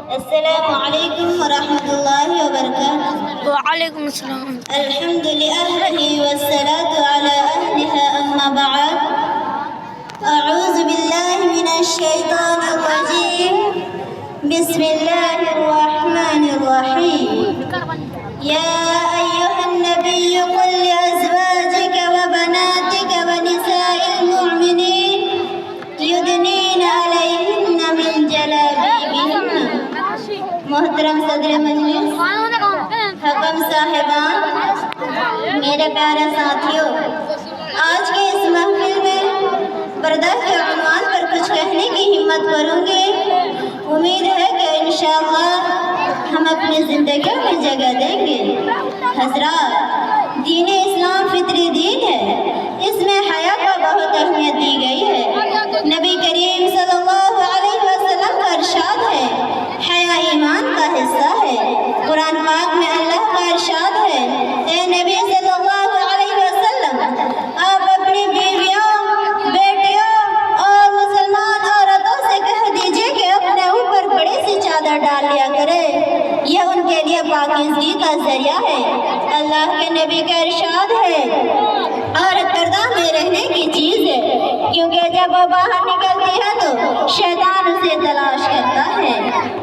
السلام علیکم ورحمۃ اللہ وبرکاتہ. وعلیکم السلام. الحمد لأهله والصلاة على أهلها أما بعد. أعوذ بالله من الشيطان الرجيم. بسم الله الرحمن الرحيم. يا أيها النبي قل لأزواجك وبناتك ونساء المؤمنين يدنين عليهن من جلابيبهن. محترم صدر مجلس، حکم صاحبان، میرے پیارے ساتھیوں، آج کے اس محفل میں پردہ کے عنوان پر کچھ کہنے کی ہمت کروں گی. امید ہے کہ انشاءاللہ ہم اپنی زندگیوں میں جگہ دیں گے. حضرات، دین اسلام فطری دین ہے. اس میں حیا کو بہت اہمیت دی گئی ہے. نبی کریم صلی اللہ علیہ وسلم کا ارشاد ہے، حیا ایمان کا حصہ ہے. قرآن پاک میں اللہ کا ارشاد ہے، اے نبی صلی اللہ علیہ وسلم، آپ اپنی بیویوں، بیٹیوں اور مسلمان عورتوں سے کہہ دیجئے کہ اپنے اوپر بڑی سی چادر ڈال لیا کرے. یہ ان کے لیے پاکیزگی کا ذریعہ ہے. اللہ کے نبی کا ارشاد ہے، عورت پردہ میں رہنے کی چیز ہے، کیونکہ جب وہ باہر نکلتی ہے تو شیطان اسے تلاش کرتا ہے.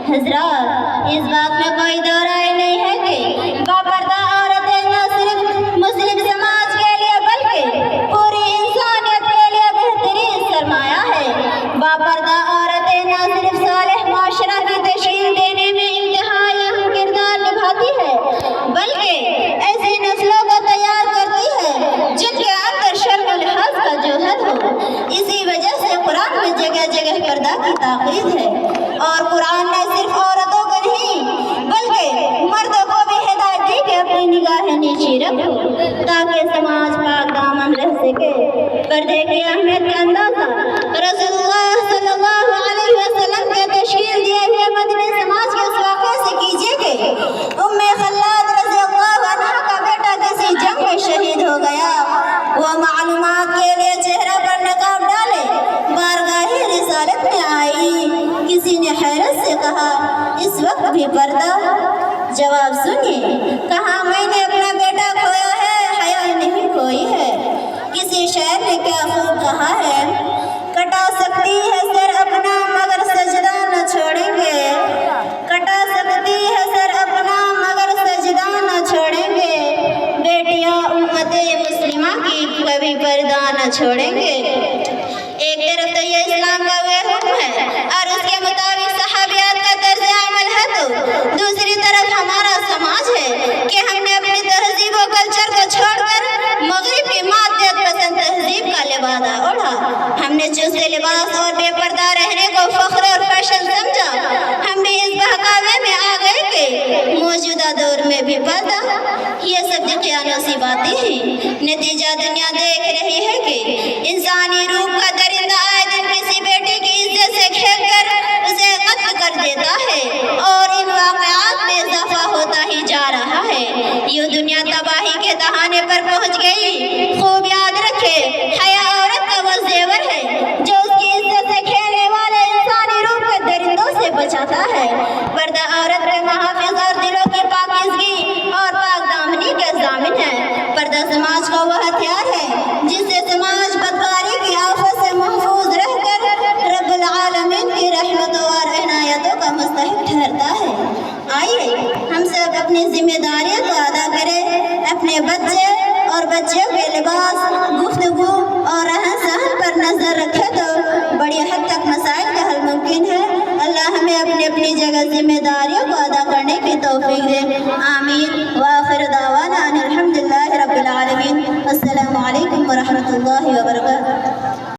حضرات، اس بات میں کوئی دو رائے نہیں ہے کہ باپردہ عورتیں نہ صرف مسلم سماج کے لیے بلکہ پوری انسانیت کے لیے بہترین سرمایہ ہے. باپردہ عورتیں نہ صرف صالح معاشرہ کی تشکیل دینے میں انتہائی اہم کردار نبھاتی ہے، بلکہ ایسی نسلوں کو تیار کرتی ہے جن کے اندر شرم و لحاظ کا جوہر ہو. اسی وجہ سے قرآن میں جگہ جگہ پردہ کی تاکید ہے، اور قرآن نے صرف عورتوں کو نہیں بلکہ مردوں کو بھی ہدایت دی کہ اپنی نگاہیں نیچی رکھو تاکہ سماج پاک دامن رہ سکے. پردے کی اہمیت کا اندازہ رسول اللہ صلی اللہ علیہ وسلم کے تشکیل دیے ہوئے مدنی سماج کے اس واقعے سے کیجیے کہ ام خلاد رضی اللہ عنہا کا بیٹا کسی جنگ میں شہید ہو گیا. وہ معلومات کے لیے چہرہ پر نقاب ڈالے بارگاہ رسالت میں آئی. کسی نے حیرت سے کہا، اس وقت بھی پردہ؟ جواب سنیے. کہا، میں نے اپنا بیٹا کھویا ہے، حیا نہیں کھوئی ہے. کسی شاعر نے کیا خوب کہا ہے، کٹا سکتی ہے سر اپنا مگر سجدہ نہ چھوڑیں گے. کٹا سکتی ہے سر اپنا مگر سجدہ نہ چھوڑیں گے. بیٹیاں امت مسلمہ کی کبھی پردہ نہ چھوڑیں گے. ایک طرف تو یہ اسلام کا وہ حکم ہے اور اس کے مطابق صحابیات کا طرز عمل ہے، تو دوسری طرف ہمارا سماج ہے کہ ہم نے اپنی تہذیب و کلچر کو چھوڑ کر مغرب کی مادیت پسند تہذیب کا لبادہ اوڑھا. ہم نے چست لباس اور بے پردہ رہنے کو فخر اور فیشن سمجھا. ہم بھی اس بہکاوے میں آ گئے کہ موجودہ دور میں بھی پردہ. یہ سب دقیانوں سی باتیں ہیں. نتیجہ دنیا دیکھ رہی ہے کہ انسانی روح کا درندہ آئے دن کسی بیٹی کی عزت سے کھیل کر اسے قتل کر دیتا ہے، اور ان واقعات میں اضافہ ہوتا ہی جا رہا ہے. یوں دنیا تباہی کے دہانے پر پہنچ گئی. خوب یاد رکھے، حیا عورت کا وہ زیور ہے جو اس کی عزت سے کھیلنے والے انسانی روح کے درندوں سے بچاتا ہے. پردہ عورت کے محافظ اور دلوں کی پاکیزگی اور پاک دامنی کے ضامن ہے. پردہ سماج کا وہ ہتھیار ہے جس سے سماج بدکاری کی آفت سے محفوظ رہ کر رب العالمین کی رحمت اور عنایتوں کا مستحق ٹھہرتا ہے. آئیے ہم سب اپنی ذمہ داریوں کو ادا کریں. اپنے بچے اور بچیوں کے لباس، گفتگو اور رہن سہن پر نظر رکھے تو بڑی حد تک مسائل کا حل ممکن ہے. اللہ ہمیں اپنی اپنی جگہ ذمہ داریوں کو ادا کرنے کی توفیق دے. آمین. وآخر دعوانا ان الحمد للہ رب العالمین. السلام علیکم ورحمۃ اللہ وبرکاتہ.